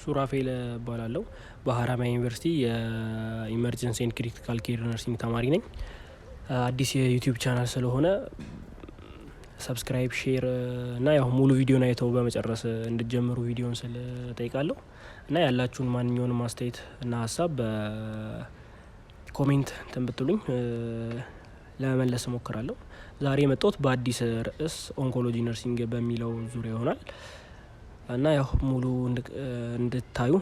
ሱራፌል እባላለሁ። በሀረማያ ዩኒቨርሲቲ የኢመርጀንሲ ኤንድ ክሪቲካል ኬር ነርሲንግ ተማሪ ነኝ። አዲስ የዩቲዩብ ቻናል ስለሆነ ሰብስክራይብ፣ ሼር እና ያው ሙሉ ቪዲዮን አይተው በመጨረስ እንድጀምሩ ቪዲዮን ስል ጠይቃለሁ እና ያላችሁን ማንኛውንም አስተያየት እና ሀሳብ በኮሜንት እንትን ብትሉኝ ለመመለስ እሞክራለሁ። ዛሬ የመጣሁት በአዲስ ርዕስ ኦንኮሎጂ ነርሲንግ በሚለው ዙሪያ ይሆናል እና ያው ሙሉ እንድታዩ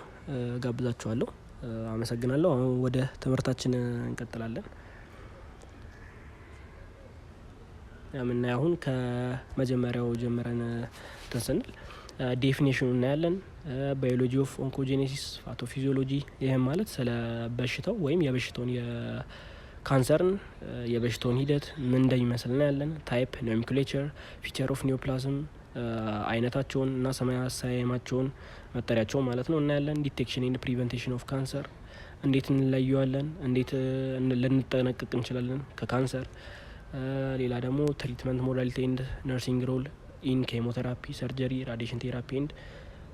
ጋብዛችኋለሁ። አመሰግናለሁ። አሁን ወደ ትምህርታችን እንቀጥላለን። የምናየው አሁን ከመጀመሪያው ጀምረን ስንል ዴፊኒሽኑ እናያለን። ባዮሎጂ ኦፍ ኦንኮጄኔሲስ፣ ፓቶፊዚዮሎጂ ይህም ማለት ስለ በሽታው ወይም የበሽታውን የካንሰርን የበሽታውን ሂደት ምን እንደሚመስል እናያለን። ታይፕ፣ ኖሜንክሌቸር፣ ፊቸር ኦፍ ኒዮፕላዝም አይነታቸውን እና ሰማያቸውን መጠሪያቸውን ማለት ነው እናያለን። ዲቴክሽን ኤንድ ፕሪቨንቴሽን ኦፍ ካንሰር እንዴት እንለየዋለን፣ እንዴት ልንጠነቀቅ እንችላለን ከካንሰር። ሌላ ደግሞ ትሪትመንት ሞዳሊቲ ኤንድ ነርሲንግ ሮል ኢን ኬሞቴራፒ፣ ሰርጀሪ፣ ራዲሽን ቴራፒ ኤንድ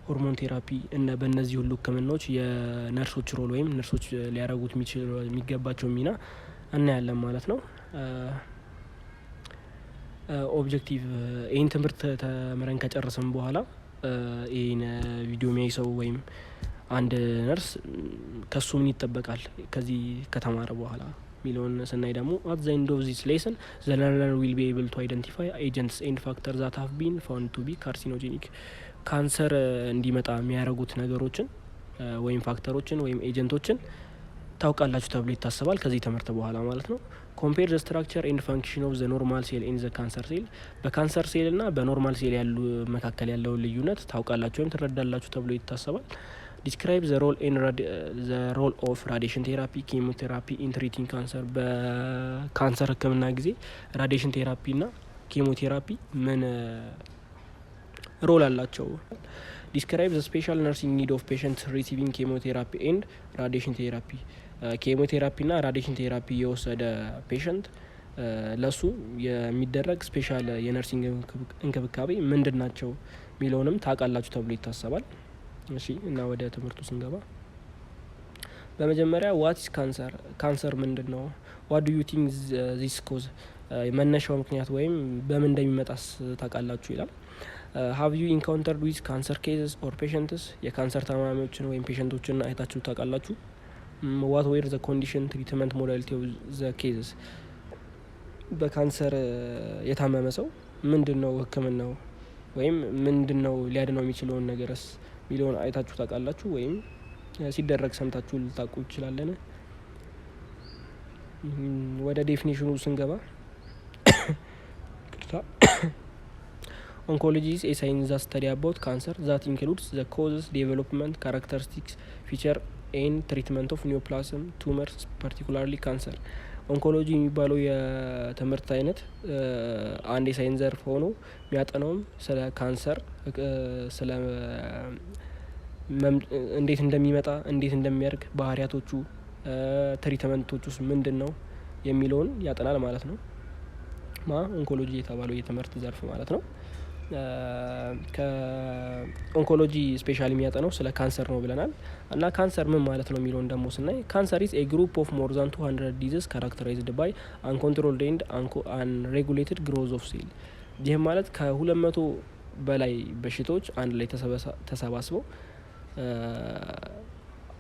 ሆርሞን ቴራፒ እና በእነዚህ ሁሉ ህክምናዎች የነርሶች ሮል ወይም ነርሶች ሊያደርጉት የሚገባቸው ሚና እናያለን ማለት ነው። ኦብጀክቲቭ ይህን ትምህርት ተምረን ከጨረስን በኋላ ይህን ቪዲዮ የሚያይ ሰው ወይም አንድ ነርስ ከሱ ምን ይጠበቃል ከዚህ ከተማረ በኋላ ሚሊዮን ስናይ ደግሞ አት ዘ ኤንድ ኦፍ ዚስ ሌሰን ዘ ለርነር ዊል ቢ ኤብል ቱ አይደንቲፋይ ኤጀንትስ ኤንድ ፋክተር ዛት ሃቭ ቢን ፋውንድ ቱ ቢ ካርሲኖጄኒክ። ካንሰር እንዲመጣ የሚያደርጉት ነገሮችን ወይም ፋክተሮችን ወይም ኤጀንቶችን ታውቃላችሁ ተብሎ ይታሰባል ከዚህ ትምህርት በኋላ ማለት ነው። ኮምፔር ዘ ስትራክቸር ኤንድ ፋንክሽን ኦፍ ዘ ኖርማል ሴል ኤንድ ዘ ካንሰር ሴል፣ በካንሰር ሴል እና በኖርማል ሴል ያሉ መካከል ያለውን ልዩነት ታውቃላችሁ ወይም ትረዳላችሁ ተብሎ ይታሰባል። ዲስክራይብ ዘ ሮል ኦፍ ራዲሽን ቴራፒ፣ ኬሞቴራፒ ኢን ትሪቲንግ ካንሰር፣ በካንሰር ህክምና ጊዜ ራዲሽን ቴራፒ እና ኬሞቴራፒ ምን ሮል አላቸው። ዲስክራይብ ዘ ስፔሻል ነርሲንግ ኒድ ኦፍ ፔሸንት ሪሲቪንግ ኬሞቴራፒ ኤንድ ራዲሽን ቴራፒ፣ ኬሞቴራፒ ና ራዲሽን ቴራፒ የወሰደ ፔሸንት ለሱ የሚደረግ ስፔሻል የነርሲንግ እንክብካቤ ምንድን ናቸው ሚለውንም ታውቃላችሁ ተብሎ ይታሰባል። እሺ እና ወደ ትምህርቱ ስንገባ በመጀመሪያ ዋት ኢዝ ካንሰር፣ ካንሰር ምንድን ነው? ዋት ዱ ዩ ቲንክ ዚስ ኮዝ፣ መነሻው ምክንያት ወይም በምን እንደሚመጣስ ታውቃላችሁ ይላል። ሃቭ ዩ ኢንካውንተርድ ዊዝ ካንሰር ኬዝስ ኦር ፔሸንትስ፣ የካንሰር ታማሚዎችን ወይም ፔሸንቶችን አይታችሁ ታውቃላችሁ? ዋት ዌር ዘ ኮንዲሽን፣ ትሪትመንት ሞዳሊቲ ኦፍ ዘ ኬዝስ፣ በካንሰር የታመመ ሰው ምንድን ነው ህክምናው ወይም ምንድን ነው ሊያድነው የሚችለውን ነገርስ ሚሊዮን አይታችሁ ታውቃላችሁ ወይም ሲደረግ ሰምታችሁ ልታውቁ ይችላለን። ወደ ዴፊኒሽኑ ስንገባ ኦንኮሎጂ ኢዝ ኤ ሳይንስ ዛት ስተዲ አባውት ካንሰር ዛት ኢንክሉድስ ዘ ኮዝስ፣ ዴቨሎፕመንት፣ ካራክተሪስቲክስ፣ ፊቸር ኤንድ ትሪትመንት ኦፍ ኒዮፕላዝም ቱመርስ ፓርቲኩላርሊ ካንሰር። ኦንኮሎጂ የሚባለው የትምህርት አይነት አንድ የሳይንስ ዘርፍ ሆኖ የሚያጠናውም ስለ ካንሰር ስለ እንዴት እንደሚመጣ፣ እንዴት እንደሚያርግ፣ ባህሪያቶቹ፣ ትሪትመንቶች ውስጥ ምንድን ነው የሚለውን ያጠናል ማለት ነው። ኦንኮሎጂ የተባለው የትምህርት ዘርፍ ማለት ነው። ከኦንኮሎጂ ስፔሻሊ የሚያጠናው ስለ ካንሰር ነው ብለናል እና ካንሰር ምን ማለት ነው የሚለውን ደግሞ ስናይ ካንሰር ኢዝ ኤ ግሩፕ ኦፍ ሞር ዛን 200 ዲዚዝ ካራክተራይዝድ ባይ አንኮንትሮልድ ኤንድ አንሬጉሌትድ ግሮዝ ኦፍ ሴል። ይህም ማለት ከ200 በላይ በሽታዎች አንድ ላይ ተሰባስበው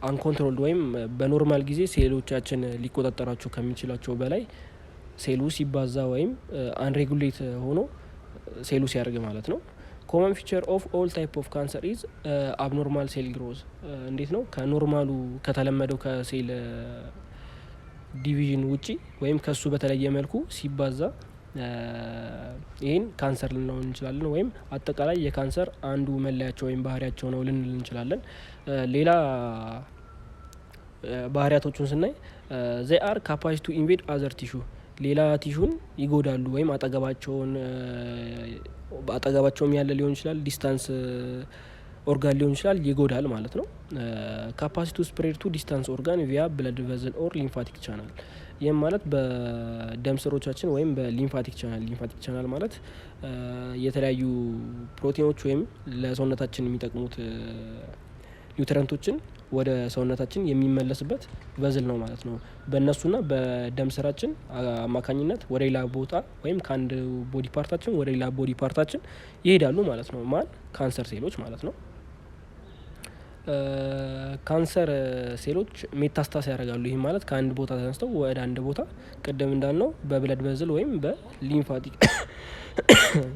አንኮንትሮልድ ወይም በኖርማል ጊዜ ሴሎቻችን ሊቆጣጠራቸው ከሚችላቸው በላይ ሴሉ ሲባዛ ወይም አንሬጉሌት ሆኖ ሴሉ ሲያደርግ ማለት ነው። ኮመን ፊቸር ኦፍ ኦል ታይፕ ኦፍ ካንሰር ኢዝ አብኖርማል ሴል ግሮዝ። እንዴት ነው ከኖርማሉ ከተለመደው ከሴል ዲቪዥን ውጪ ወይም ከሱ በተለየ መልኩ ሲባዛ ይህን ካንሰር ልንለው እንችላለን ወይም አጠቃላይ የካንሰር አንዱ መለያቸው ወይም ባህሪያቸው ነው ልንል እንችላለን። ሌላ ባህሪያቶቹን ስናይ they are capacity to invade other tissue፣ ሌላ ቲሹን ይጎዳሉ ወይም አጠገባቸውም ያለ ሊሆን ይችላል፣ ዲስታንስ ኦርጋን ሊሆን ይችላል፣ ይጎዳል ማለት ነው። ካፓሲቲ ቱ ስፕሬድ ቱ ዲስታንስ ኦርጋን ቪያ ብለድ ቨዝል ኦር ሊምፋቲክ ቻናል፣ ይህም ማለት በደም ስሮቻችን ወይም በሊምፋቲክ ቻናል ማለት የተለያዩ ፕሮቲኖች ወይም ለሰውነታችን የሚጠቅሙት ኒውትረንቶችን ወደ ሰውነታችን የሚመለስበት ቨዝል ነው ማለት ነው። በእነሱና በደም ስራችን አማካኝነት ወደ ሌላ ቦታ ወይም ከአንድ ቦዲ ፓርታችን ወደ ሌላ ቦዲ ፓርታችን ይሄዳሉ ማለት ነው። ካንሰር ሴሎች ማለት ነው። ካንሰር ሴሎች ሜታስታስ ያደርጋሉ። ይህ ማለት ከአንድ ቦታ ተነስተው ወደ አንድ ቦታ ቅድም እንዳልነው በብለድ ቨዝል ወይም በሊምፋቲክ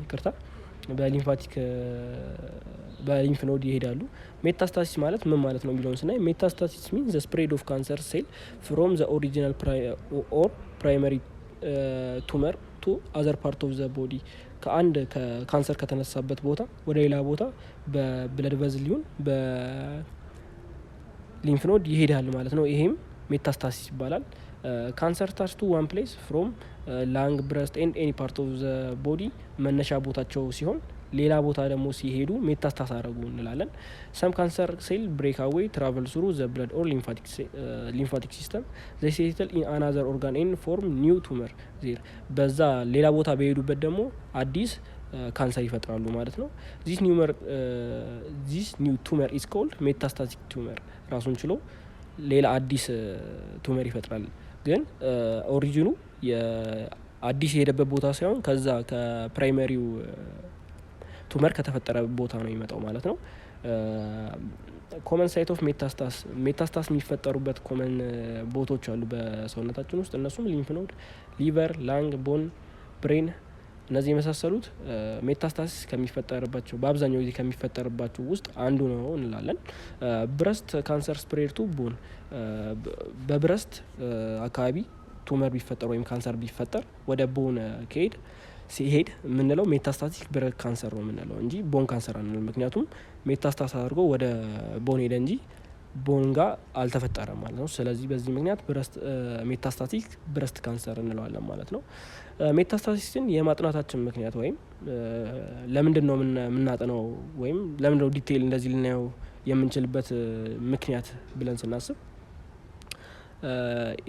ይቅርታ በሊምፋቲክ በሊምፍ ኖድ ይሄዳሉ። ሜታስታሲስ ማለት ምን ማለት ነው የሚለውን ስናይ ሜታስታሲስ ሚን ዘ ስፕሬድ ኦፍ ካንሰር ሴል ፍሮም ዘ ኦሪጂናል ኦር ፕራይመሪ ቱመር ቱ አዘር ፓርት ኦፍ ዘ ቦዲ ከአንድ ካንሰር ከተነሳበት ቦታ ወደ ሌላ ቦታ በብለድ ቨዝል ሊሆን በሊምፍ ኖድ ይሄዳል ማለት ነው። ይሄም ሜታስታሲስ ይባላል። ካንሰር ስታርትስ ቱ ዋን ፕሌስ ፍሮም ላንግ ብረስት ኤንድ ኤኒ ፓርት ኦፍ ዘ ቦዲ መነሻ ቦታቸው ሲሆን ሌላ ቦታ ደግሞ ሲሄዱ ሜታስታስ አደረጉ እንላለን። ሰም ካንሰር ሴል ብሬክ አዌይ ትራቨል ስሩ ዘ ብለድ ኦር ሊምፋቲክ ሲስተም ዘይ ሴትል ኢን አናዘር ኦርጋን ኤንድ ፎርም ኒው ቱመር ዜር በዛ ሌላ ቦታ በሄዱበት ደግሞ አዲስ ካንሰር ይፈጥራሉ ማለት ነው። ዚስ ኒው ቱመር ኢዝ ኮልድ ሜታስታቲክ ቱመር ራሱን ችሎ ሌላ አዲስ ቱመር ይፈጥራል። ግን ኦሪጂኑ አዲስ የሄደበት ቦታ ሳይሆን ከዛ ከፕራይመሪው ቱመር ከተፈጠረ ቦታ ነው የሚመጣው ማለት ነው። ኮመን ሳይት ኦፍ ሜታስታስ የሚፈጠሩበት ኮመን ቦታዎች አሉ በሰውነታችን ውስጥ። እነሱም ሊምፍ ኖድ፣ ሊቨር፣ ላንግ፣ ቦን፣ ብሬን እነዚህ የመሳሰሉት ሜታስታሲስ ከሚፈጠርባቸው በአብዛኛው ጊዜ ከሚፈጠርባቸው ውስጥ አንዱ ነው እንላለን። ብረስት ካንሰር ስፕሬድ ቱ ቦን በብረስት አካባቢ ቱመር ቢፈጠር ወይም ካንሰር ቢፈጠር ወደ ቦን ሲሄድ የምንለው ሜታስታቲክ ብረስት ካንሰር ነው የምንለው እንጂ ቦን ካንሰር አንልም። ምክንያቱም ሜታስታስ አድርጎ ወደ ቦን ሄደ እንጂ ቦን ጋር አልተፈጠረም ማለት ነው። ስለዚህ በዚህ ምክንያት ሜታስታቲክ ብረስት ካንሰር እንለዋለን ማለት ነው። ሜታስታሲስን የማጥናታችን ምክንያት ወይም ለምንድን ነው የምናጠነው ወይም ለምንድን ነው ዲቴይል እንደዚህ ልናየው የምንችልበት ምክንያት ብለን ስናስብ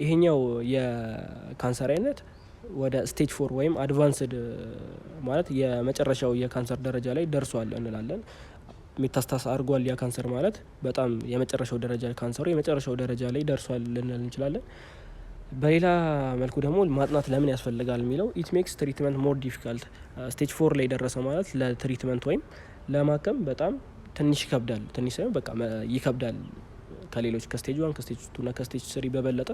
ይሄኛው የካንሰር አይነት ወደ ስቴጅ 4 ወይም አድቫንስድ ማለት የመጨረሻው የካንሰር ደረጃ ላይ ደርሷል እንላለን። ሜታስታስ አድርጓል ያ ካንሰር ማለት በጣም የመጨረሻው ደረጃ ካንሰሩ የመጨረሻው ደረጃ ላይ ደርሷል ልንል እንችላለን። በሌላ መልኩ ደግሞ ማጥናት ለምን ያስፈልጋል የሚለው ኢት ሜክስ ትሪትመንት ሞር ዲፊካልት። ስቴጅ 4 ላይ ደረሰ ማለት ለትሪትመንት ወይም ለማከም በጣም ትንሽ ይከብዳል። ትንሽ ሳይሆን በቃ ይከብዳል። ከሌሎች ከስቴጅ 1 ከስቴጅ 2 እና ከስቴጅ 3 በበለጠ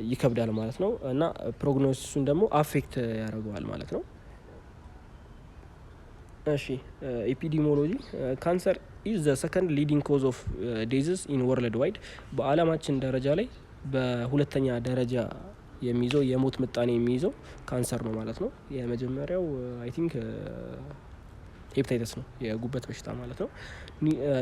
ይከብዳል ማለት ነው። እና ፕሮግኖሲሱን ደግሞ አፌክት ያደርገዋል ማለት ነው። እሺ ኤፒዲሞሎጂ ካንሰር ኢዝ ዘ ሰከንድ ሊዲንግ ኮዝ ኦፍ ዴዝስ ኢን ወርልድ ዋይድ በአለማችን ደረጃ ላይ በሁለተኛ ደረጃ የሚይዘው የሞት ምጣኔ የሚይዘው ካንሰር ነው ማለት ነው። የመጀመሪያው አይ ቲንክ ሄፕታይተስ ነው የጉበት በሽታ ማለት ነው።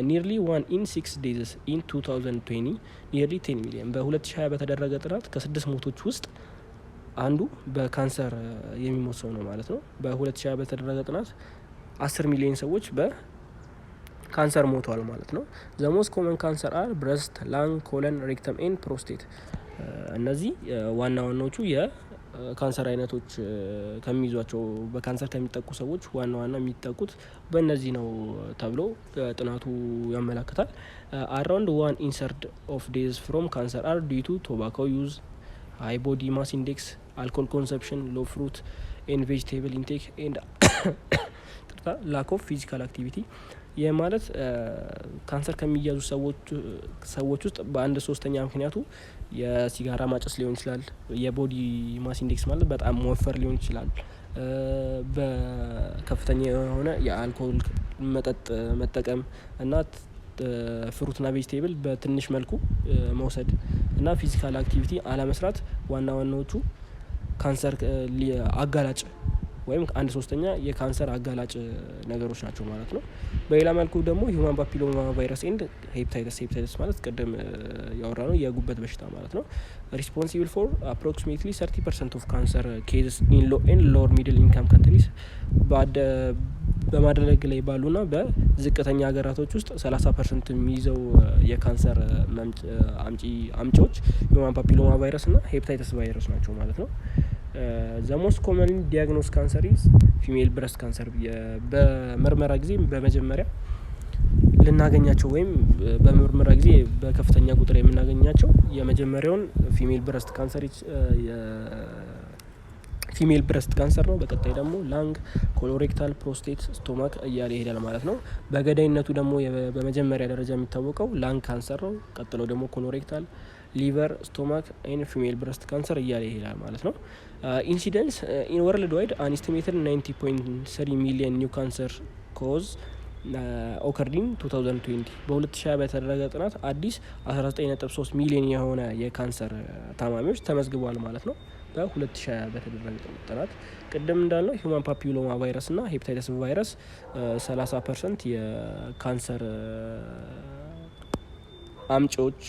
ኒርሊ 1 in 6 ዴዝስ ኢን 2020 ኒርሊ 10 ሚሊዮን በ2020 በተደረገ ጥናት ከ6 ሞቶች ውስጥ አንዱ በካንሰር የሚሞት ሰው ነው ማለት ነው። በ2020 በተደረገ ጥናት 10 ሚሊዮን ሰዎች በካንሰር ሞተዋል ማለት ነው። ዘ ሞስት ኮመን ካንሰር አር ብረስት፣ ላንግ፣ ኮለን፣ ሬክተም ኤንድ ፕሮስቴት። እነዚህ ዋና ዋናዎቹ የካንሰር አይነቶች ከሚይዟቸው በካንሰር ከሚጠቁ ሰዎች ዋና የሚጠቁት በእነዚህ ነው ተብሎ ጥናቱ ያመላክታል። አራውንድ 1 in 3 of deaths from cancer are due to tobacco use, high body mass index, alcohol consumption, low fruit and vegetable intake and lack of physical activity። ይህ ማለት ካንሰር ከሚያዙ ሰዎች ውስጥ በአንድ ሶስተኛ ምክንያቱ የሲጋራ ማጨስ ሊሆን ይችላል። የቦዲ ማስ ኢንዴክስ ማለት በጣም መወፈር ሊሆን ይችላል። በከፍተኛ የሆነ የአልኮል መጠጥ መጠቀም እና ፍሩትና ቬጅቴብል በትንሽ መልኩ መውሰድ እና ፊዚካል አክቲቪቲ አለመስራት ዋና ዋናዎቹ ካንሰር አጋላጭ ወይም 1/3 የካንሰር አጋላጭ ነገሮች ናቸው ማለት ነው። በሌላ መልኩ ደግሞ ሂውማን ፓፒሎማ ቫይረስ ኤንድ ሄፕታይተስ ማለት ቅድም ያወራ ነው የጉበት በሽታ ማለት ነው። ሪስፖንሲብል ፎር አፕሮክሲሜትሊ 30% ኦፍ ካንሰር ኬዝስ ኢን ሎ ኤንድ ሎወር ሚድል ኢንካም ካንትሪስ በማደግ ላይ ባሉና በዝቅተኛ ሀገራቶች ውስጥ 30% የሚይዘው የካንሰር አምጪዎች ሂውማን ፓፒሎማ ቫይረስ እና ሄፕታይተስ ቫይረስ ናቸው ማለት ነው። ዘ ሞስት ኮመንሊ ዲያግኖስ ካንሰር ኢዝ ፊሜል ብረስት ካንሰር። በምርመራ ጊዜ በመጀመሪያ ልናገኛቸው ወይም በምርመራ ጊዜ በከፍተኛ ቁጥር የምናገኛቸው የመጀመሪያውን ፊሜል ብረስት ካንሰር ፊሜል ብረስት ካንሰር ነው። በቀጣይ ደግሞ ላንግ፣ ኮሎሬክታል፣ ፕሮስቴት፣ ስቶማክ እያለ ይሄዳል ማለት ነው። በገዳይነቱ ደግሞ በመጀመሪያ ደረጃ የሚታወቀው ላንግ ካንሰር ነው። ቀጥሎ ደግሞ ኮሎሬክታል፣ ሊቨር፣ ስቶማክ ኤን ፊሜል ብረስት ካንሰር እያለ ይሄዳል ማለት ነው። ኢንሲደንስ ኢን ወርልድ ዋይድ አን ኤስቲሜትድ 90.3 ሚሊዮን ኒው ካንሰር ኮዝ ኦከርዲን 2020 በ2020 በተደረገ ጥናት አዲስ 19.3 ሚሊዮን የሆነ የካንሰር ታማሚዎች ተመዝግበዋል ማለት ነው። በ2020 በተደረገ ጥናት ቅድም እንዳልነው ሂውማን ፓፒሎማ ቫይረስ እና ሄፓታይተስ ቫይረስ 30% የካንሰር አምጪዎች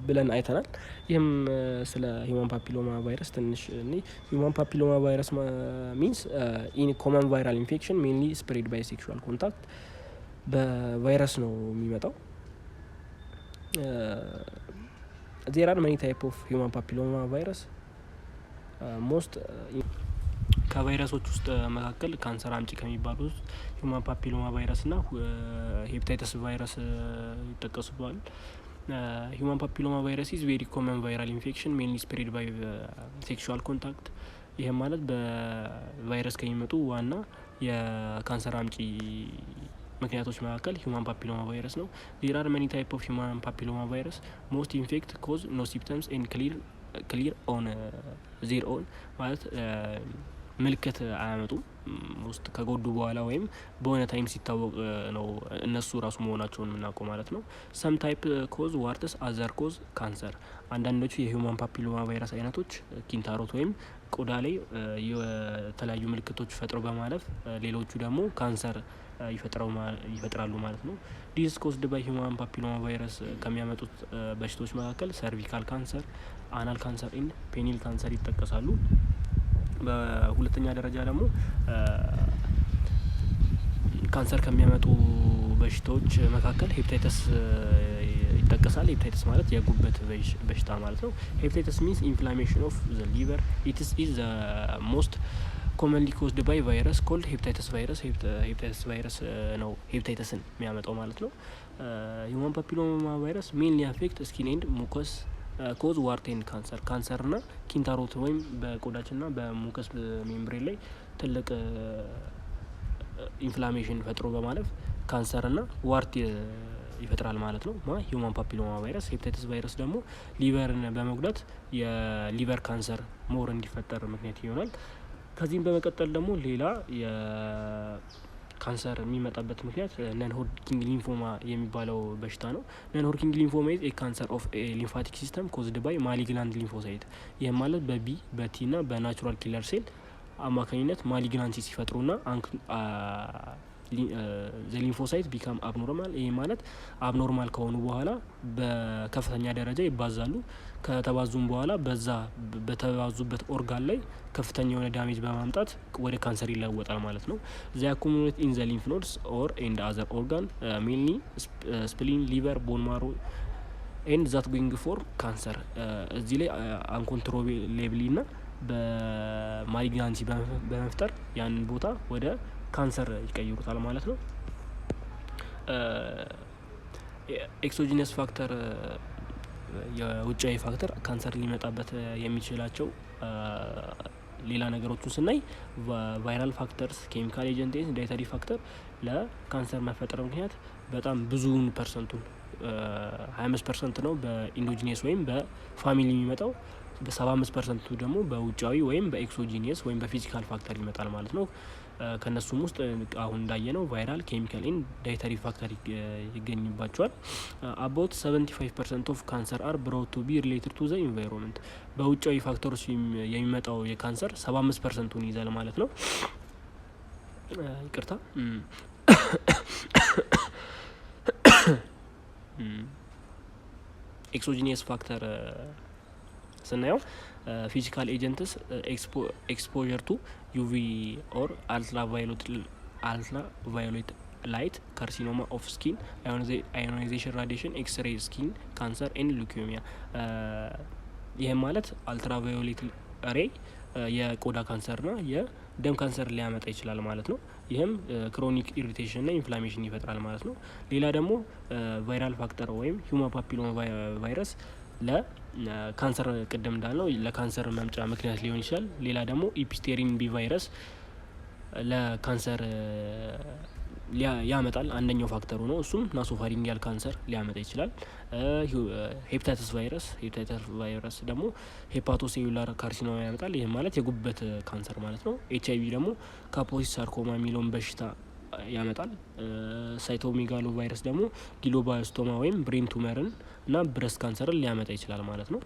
ብለን አይተናል። ይህም ስለ ሂውማን ፓፒሎማ ቫይረስ ትንሽ ሂውማን ፓፒሎማ ቫይረስ ሚንስ ኢን ኮመን ቫይራል ኢንፌክሽን ሜንሊ ስፕሬድ ባይ ሴክሹዋል ኮንታክት በቫይረስ ነው የሚመጣው። ዜር አር መኒ ታይፕ ኦፍ ሂውማን ፓፒሎማ ቫይረስ ሞስት ከቫይረሶች ውስጥ መካከል ካንሰር አምጪ ከሚባሉት ሂውማን ፓፒሎማ ቫይረስ እና ሄፓታይተስ ቫይረስ ይጠቀሱባል። ሂውማን ፓፒሎማ ቫይረስ ኢዝ ቬሪ ኮመን ቫይራል ኢንፌክሽን ሜንሊ ስፕሬድ ባይ ሴክሹዋል ኮንታክት። ይህም ማለት በቫይረስ ከሚመጡ ዋና የካንሰር አምጪ ምክንያቶች መካከል ሂውማን ፓፒሎማ ቫይረስ ነው። ዜር አር መኒ ታይፕ ኦፍ ሂውማን ፓፒሎማ ቫይረስ ሞስት ኢንፌክት ኮዝ ኖ ሲምፕተምስ ኤንድ ክሊር ኦን ዜር ኦን ማለት ምልክት አያመጡም። ውስጥ ከጎዱ በኋላ ወይም በሆነ ታይም ሲታወቅ ነው እነሱ ራሱ መሆናቸውን የምናውቀው ማለት ነው። ሰም ታይፕ ኮዝ ዋርትስ አዘር ኮዝ ካንሰር። አንዳንዶቹ የሂውማን ፓፒሎማ ቫይረስ አይነቶች ኪንታሮት ወይም ቆዳ ላይ የተለያዩ ምልክቶች ፈጥረው በማለፍ ሌሎቹ ደግሞ ካንሰር ይፈጥራሉ ማለት ነው። ዲስ ኮዝድ ባይ ሂውማን ፓፒሎማ ቫይረስ ከሚያመጡት በሽታዎች መካከል ሰርቪካል ካንሰር፣ አናል ካንሰር ኤንድ ፔኒል ካንሰር ይጠቀሳሉ። በሁለተኛ ደረጃ ደግሞ ካንሰር ከሚያመጡ በሽታዎች መካከል ሄፓታይተስ ይጠቀሳል። ሄፓታይተስ ማለት የጉበት በሽታ ማለት ነው። ሄፓታይተስ ሚንስ ኢንፍላሜሽን ኦፍ ዘ ሊቨር ኢትስ ኢዝ ዘ ሞስት ኮመንሊ ኮዝድ ባይ ቫይረስ ኮልድ ሄፓታይተስ ቫይረስ። ሄፓታይተስ ቫይረስ ነው ሄፓታይተስን የሚያመጣው ማለት ነው። ሂውማን ፓፒሎማ ቫይረስ ሜንሊ አፌክት ስኪን ኤንድ ሙከስ ኮዝ ዋርቴን ካንሰር ና ኪንታሮት ወይም በቆዳችን ና በሙከስ ሜምብሬን ላይ ትልቅ ኢንፍላሜሽን ፈጥሮ በማለፍ ካንሰር ና ዋርት ይፈጥራል ማለት ነው። ሂውማን ፓፒሎማ ቫይረስ። ሄፓታይተስ ቫይረስ ደግሞ ሊቨርን በመጉዳት የሊቨር ካንሰር ሞር እንዲፈጠር ምክንያት ይሆናል። ከዚህም በመቀጠል ደግሞ ሌላ ካንሰር የሚመጣበት ምክንያት ነን ሆድኪንግ ሊንፎማ የሚባለው በሽታ ነው። ነን ሆድኪንግ ሊንፎማ ኢዝ ኤ ካንሰር ኦፍ ኤ ሊምፋቲክ ሲስተም ኮዝድ ባይ ማሊግናንት ሊንፎሳይት። ይህም ማለት በቢ በቲ ና በናቹራል ኪለር ሴል አማካኝነት ማሊግናንሲ ሲፈጥሩና ዘ ሊንፎሳይት ቢካም አብኖርማል። ይህ ማለት አብኖርማል ከሆኑ በኋላ በከፍተኛ ደረጃ ይባዛሉ። ከተባዙም በኋላ በዛ በተባዙበት ኦርጋን ላይ ከፍተኛ የሆነ ዳሜጅ በማምጣት ወደ ካንሰር ይለወጣል ማለት ነው። ዚ አኩሙሌት ኢን ዘ ሊንፍ ኖድስ ኦር ኤንድ አዘር ኦርጋን ሜንሊ ስፕሊን፣ ሊቨር፣ ቦን ማሮ ኤንድ ዛት ጎይንግ ፎር ካንሰር። እዚህ ላይ አንኮንትሮሌብሊ ና በማሊግናንሲ በመፍጠር ያንን ቦታ ወደ ካንሰር ይቀይሩታል ማለት ነው። ኤክሶጂነስ ፋክተር የውጫዊ ፋክተር ካንሰር ሊመጣበት የሚችላቸው ሌላ ነገሮችን ስናይ ቫይራል ፋክተርስ፣ ኬሚካል ኤጀንትስ፣ ዳይተሪ ፋክተር ለካንሰር መፈጠር ምክንያት በጣም ብዙውን ፐርሰንቱን 25% ነው በኢንዶጂኒየስ ወይም በፋሚሊ የሚመጣው። በ75% ደግሞ በውጫዊ ወይም በኤክሶጂኒየስ ወይም በፊዚካል ፋክተር ይመጣል ማለት ነው። ከነሱም ውስጥ አሁን እንዳየነው ቫይራል፣ ኬሚካል ኤንድ ዳይተሪ ፋክተር ይገኝባቸዋል። አባውት 75% ኦፍ ካንሰር አር ብሮት ቱ ቢ ሪሌትድ ቱ ዘ ኢንቫይሮንመንት። በውጫዊ ፋክተሮች የሚመጣው የካንሰር 75%ን ይዛል ማለት ነው። ይቅርታ። ኤክሶጂኒየስ ፋክተር ስናየው ፊዚካል ኤጀንትስ ኤክስፖዠር ቱ ዩቪ ኦር አልትራቫዮሌት ላይት፣ ካርሲኖማ ኦፍ ስኪን፣ አዮናይዜሽን ራዲሽን፣ ኤክስሬ ስኪን ካንሰር ኤንድ ሉኪሚያ። ይህም ማለት አልትራቫዮሌት ሬይ የቆዳ ካንሰር ና የደም ካንሰር ሊያመጣ ይችላል ማለት ነው። ይህም ክሮኒክ ኢሪቴሽን እና ኢንፍላሜሽን ይፈጥራል ማለት ነው። ሌላ ደግሞ ቫይራል ፋክተር ወይም ሂውማን ፓፒሎማ ቫይረስ ለካንሰር ቅድም እንዳልነው ለካንሰር መምጫ ምክንያት ሊሆን ይችላል። ሌላ ደግሞ ኢፒስቴሪን ቢ ቫይረስ ለካንሰር ያመጣል። አንደኛው ፋክተሩ ነው። እሱም ናሶፋሪንጊያል ካንሰር ሊያመጣ ይችላል። ሄፓታይተስ ቫይረስ ደግሞ ሄፓቶሴሉላር ካርሲኖማ ያመጣል። ይህም ማለት የጉበት ካንሰር ማለት ነው። HIV ደግሞ ካፖሲ ሳርኮማ የሚለውን በሽታ ያመጣል። ሳይቶሜጋሎ ቫይረስ ደግሞ ግሎባስቶማ ወይም ብሬን ቱመርን እና ብረስት ካንሰርን ሊያመጣ ይችላል ማለት ነው።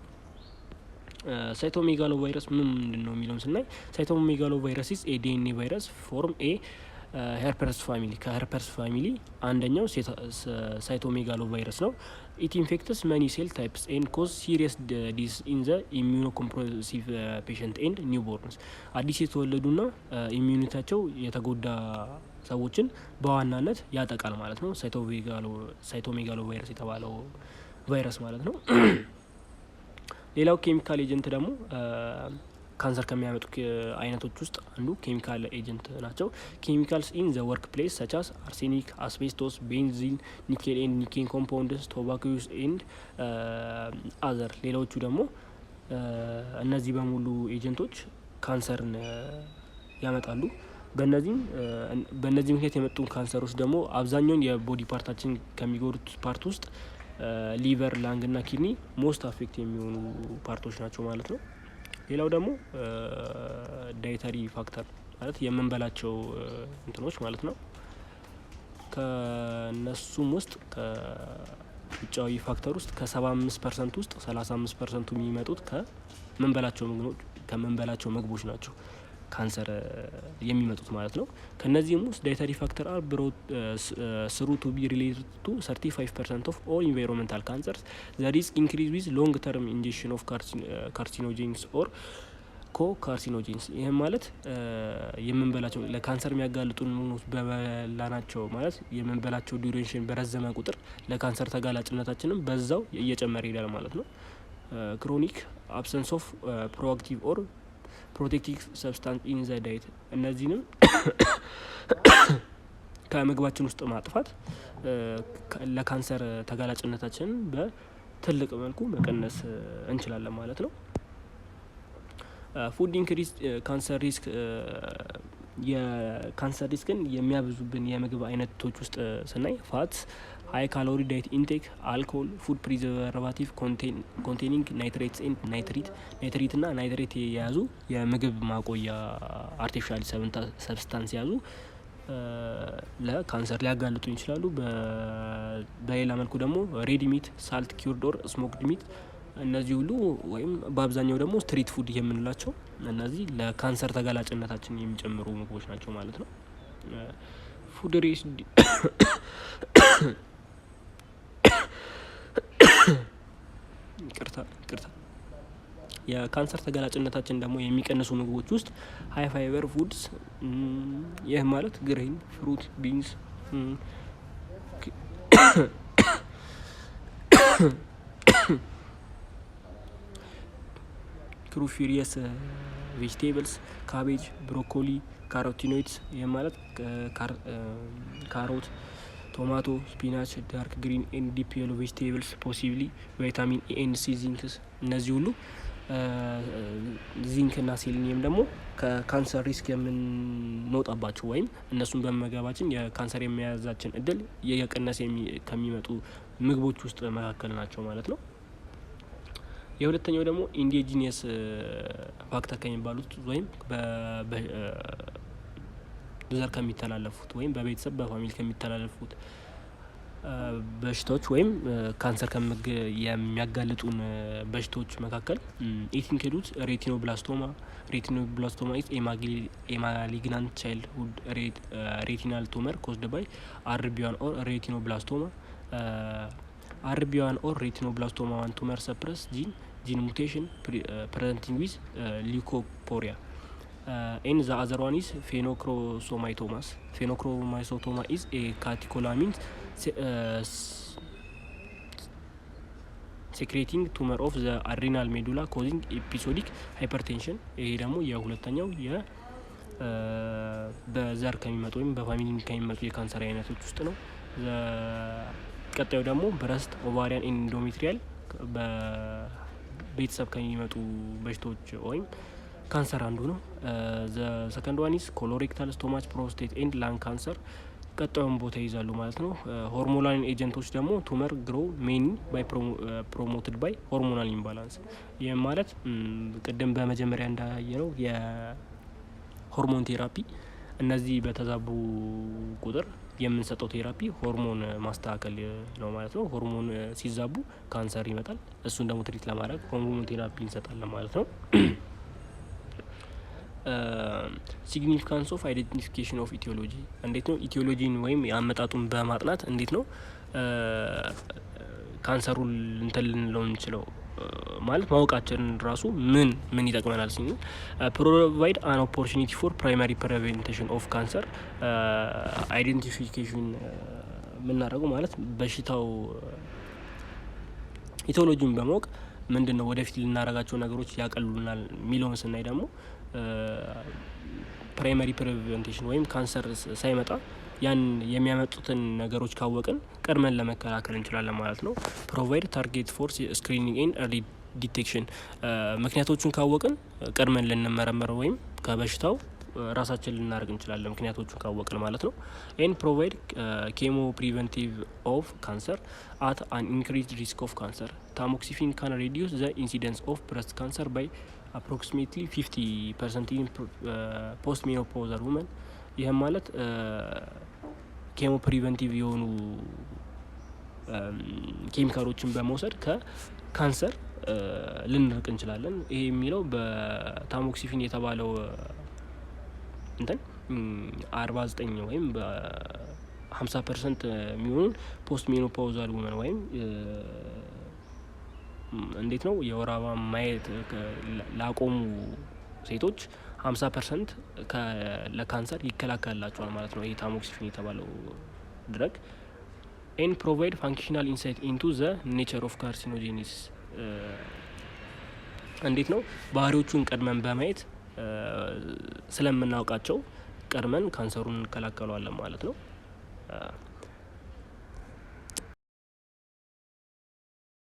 ሳይቶሜጋሎ ቫይረስ ምንድን ነው የሚለውን ስናይ ሳይቶሜጋሎ ቫይረስ ኢዝ ኤ DNA ቫይረስ ፎርም ኤ ሄርፐርስ ፋሚሊ ከሄርፐርስ ፋሚሊ አንደኛው ሳይቶሜጋሎ ቫይረስ ነው። ኢት ኢንፌክትስ መኒ ሴል ታይፕስ ኤንድ ኮዝ ሲሪየስ ዲስ ኢን ዘ ኢሚዩኖ ኮምፕሮሲቭ ፔሸንት ኤንድ ኒውቦርንስ አዲስ የተወለዱና ኢሚዩኒታቸው የተጎዳ ሰዎችን በዋናነት ያጠቃል ማለት ነው። ሳይቶሜጋሎ ቫይረስ የተባለው ቫይረስ ማለት ነው። ሌላው ኬሚካል ኤጀንት ደግሞ ካንሰር ከሚያመጡ አይነቶች ውስጥ አንዱ ኬሚካል ኤጀንት ናቸው። ኬሚካልስ ኢን ዘ ወርክ ፕሌስ ሰቻስ አርሴኒክ፣ አስቤስቶስ፣ ቤንዚን፣ ኒኬል ኤንድ ኒኬን ኮምፓውንድስ፣ ቶባኮስ ኤንድ አዘር። ሌሎቹ ደግሞ እነዚህ በሙሉ ኤጀንቶች ካንሰርን ያመጣሉ። በእነዚህ ምክንያት የመጡ ካንሰሮች ደግሞ አብዛኛውን የቦዲ ፓርታችን ከሚጎዱት ፓርት ውስጥ ሊቨር፣ ላንግ እና ኪድኒ ሞስት አፌክት የሚሆኑ ፓርቶች ናቸው ማለት ነው። ሌላው ደግሞ ዳይተሪ ፋክተር ማለት የምንበላቸው እንትኖች ማለት ነው። ከነሱም ውስጥ ከውጫዊ ፋክተር ውስጥ ከ75% ውስጥ 35% የሚመጡት ከምንበላቸው ምግቦች ናቸው ካንሰር የሚመጡት ማለት ነው። ከነዚህም ውስጥ ዳይተሪ ፋክተር አር ብሮት ስሩ ቱ ቢ ሪሌትድ ቱ 35% ኦፍ ኦል ኢንቫይሮንመንታል ካንሰርስ ዘ ሪስክ ኢንክሪዝ ዊዝ ሎንግ ተርም ኢንጀክሽን ኦፍ ካርሲኖጂንስ ኦር ኮካርሲኖጂንስ። ይህም ማለት የምንበላቸው ለካንሰር የሚያጋልጡን በበላናቸው ማለት የምንበላቸው ዱሬሽን በረዘመ ቁጥር ለካንሰር ተጋላጭነታችንም በዛው እየጨመረ ይሄዳል ማለት ነው። ክሮኒክ አብሰንስ ኦፍ ፕሮአክቲቭ ኦር ፕሮቴክቲቭ ሰብስታንስ ኢን ዘ ዳይት እነዚህንም ከምግባችን ውስጥ ማጥፋት ለካንሰር ተጋላጭነታችንን በትልቅ መልኩ መቀነስ እንችላለን ማለት ነው። ፉድ ኢንክሪዝ ካንሰር ሪስክ የካንሰር ሪስክን የሚያብዙብን የምግብ አይነቶች ውስጥ ስናይ ፋት፣ ሀይ ካሎሪ ዳይት ኢንቴክ፣ አልኮል፣ ፉድ ፕሪዘርቫቲቭ ኮንቴኒንግ ናይትሬትስ ኤንድ ናይትሪት እና ናይትሬት የያዙ የምግብ ማቆያ አርቲፊሻል ሰብስታንስ የያዙ ለካንሰር ሊያጋልጡ ይችላሉ። በሌላ መልኩ ደግሞ ሬዲ ሚት፣ ሳልት ኪውርድ ኦር ስሞክድ ሚት እነዚህ ሁሉ ወይም በአብዛኛው ደግሞ ስትሪት ፉድ የምንላቸው እነዚህ ለካንሰር ተጋላጭነታችን የሚጨምሩ ምግቦች ናቸው ማለት ነው። ፉድ ሬስ ቅርታ የካንሰር ተጋላጭነታችን ደግሞ የሚቀንሱ ምግቦች ውስጥ ሀይ ፋይበር ፉድስ ይህ ማለት ግሬን፣ ፍሩት፣ ቢንስ፣ ክሩፊሪየስ ቬጅቴብልስ፣ ካቤጅ፣ ብሮኮሊ፣ ካሮቲኖይድስ ይህ ማለት ካሮት፣ ቶማቶ፣ ስፒናች፣ ዳርክ ግሪን ኤንድ ዲፕ የሎ ቬጅቴብልስ ፖሲብሊ ቫይታሚን ኤ ኤንድ ሲ ዚንክስ እነዚህ ሁሉ ዚንክ እና ሴሊኒየም ደግሞ ከካንሰር ሪስክ የምንወጣባቸው ወይም እነሱን በመመገባችን የካንሰር የመያዛችን እድል የቀነሰ ከሚመጡ ምግቦች ውስጥ መካከል ናቸው ማለት ነው። የሁለተኛው ደግሞ ኢንዲጂኒየስ ፋክተር ከሚባሉት ወይም በዘር ከሚተላለፉት ወይም በቤተሰብ በፋሚሊ ከሚተላለፉት በሽታዎች ወይም ካንሰር የሚያጋልጡን በሽታዎች መካከል ኢት ኢንክሉድስ ሬቲኖብላስቶማ ኢዝ ኤ ማሊግናንት ቻይልድሁድ ሬቲናል ቱመር ኮዝድ ባይ RB1 ኦር ሬቲኖብላስቶማ RB1 ኦር ሬቲኖብላስቶማ 1 ቱመር ሰፕረስ gene mutation presenting with leukoporia and the other one is phenochromatomas. Phenochromatomas is a catecholamine secreting tumor of the adrenal medulla causing episodic hypertension። ይሄ ደግሞ የሁለተኛው በዘር ከሚመጡ ወይም በፋሚሊ ከሚመጡ የካንሰር አይነቶች ውስጥ ነው። ቀጣዩ ደግሞ ብረስት፣ ኦቫሪያን፣ ኢንዶሜትሪያል በቤተሰብ ከሚመጡ በሽታዎች ወይም ካንሰር አንዱ ነው። ዘ ሰከንድ ዋን ኢዝ ኮሎሬክታል፣ ስቶማች፣ ፕሮስቴት ኤንድ ላንግ ካንሰር ቀጣዩን ቦታ ይይዛሉ ማለት ነው። ሆርሞናል ኤጀንቶች ደግሞ ቱመር ግሮ ሜኒ ባይ ፕሮሞትድ ባይ ሆርሞናል ኢምባላንስ። ይህም ማለት ቅድም በመጀመሪያ እንዳየነው የሆርሞን ቴራፒ እነዚህ በተዛቡ ቁጥር የምንሰጠው ቴራፒ ሆርሞን ማስተካከል ነው ማለት ነው። ሆርሞን ሲዛቡ ካንሰር ይመጣል። እሱን ደግሞ ትሪት ለማድረግ ሆርሞን ቴራፒ እንሰጣለን ማለት ነው። ሲግኒፊካንስ ኦፍ አይዴንቲፊኬሽን ኦፍ ኢቲዮሎጂ እንዴት ነው? ኢቲዮሎጂን ወይም የአመጣጡን በማጥናት እንዴት ነው ካንሰሩን እንትን ልንለው እንችለው ማለት ማወቃችን ራሱ ምን ይጠቅመናል ሲል ፕሮቫይድ አን ኦፖርቹኒቲ ፎር ፕራይማሪ ፕሪቨንቴሽን ኦፍ ካንሰር። አይዴንቲፊኬሽን የምናደርገው ማለት በሽታው ኢቲዮሎጂን በማወቅ ምንድነው ወደፊት ልናደርጋቸው ነገሮች ያቀሉናል የሚለውን ስናይ ደግሞ ፕራይመሪ ፕሪቨንቴሽን ወይም ካንሰር ሳይመጣ ያን የሚያመጡትን ነገሮች ካወቅን ቀድመን ለመከላከል እንችላለን ማለት ነው። ፕሮቫይድ ታርጌት ፎር ስክሪኒንግ ኤንድ ኤርሊ ዲቴክሽን ምክንያቶቹን ካወቅን ቀድመን ልንመረመር ወይም ከበሽታው ራሳችን ልናደርግ እንችላለን ምክንያቶቹን ካወቅን ማለት ነው። ኤንድ ፕሮቫይድ ኬሞ ፕሪቨንቲቭ ኦፍ ካንሰር አት አን ኢንክሪዝድ ሪስክ ኦፍ ካንሰር። ታሞክሲፊን ካን ሪዲዩስ ዘ ኢንሲደንስ ኦፍ ብረስት ካንሰር ባይ approximately 50% in post menopausal women። ይህም ማለት ኬሞ ፕሪቨንቲቭ የሆኑ ኬሚካሎችን በመውሰድ ከካንሰር ልንርቅ እንችላለን። ይሄ የሚለው በታሞክሲፊን የተባለው እንትን 49 ወይም በ50% የሚሆኑን ፖስት ሜኖፓውዛል ውመን ወይም እንዴት ነው የወር አበባ ማየት ላቆሙ ሴቶች 50% ለካንሰር ይከላከልላቸዋል ማለት ነው። ይሄ ታሞክሲፊን የተባለው ድረግ ኤንድ ፕሮቫይድ ፋንክሽናል ኢንሳይት ኢንቱ ዘ ኔቸር ኦፍ ካርሲኖጄኒስ። እንዴት ነው ባህሪዎቹን ቀድመን በማየት ስለምናውቃቸው ቀድመን ካንሰሩን እንከላከለዋለን ማለት ነው።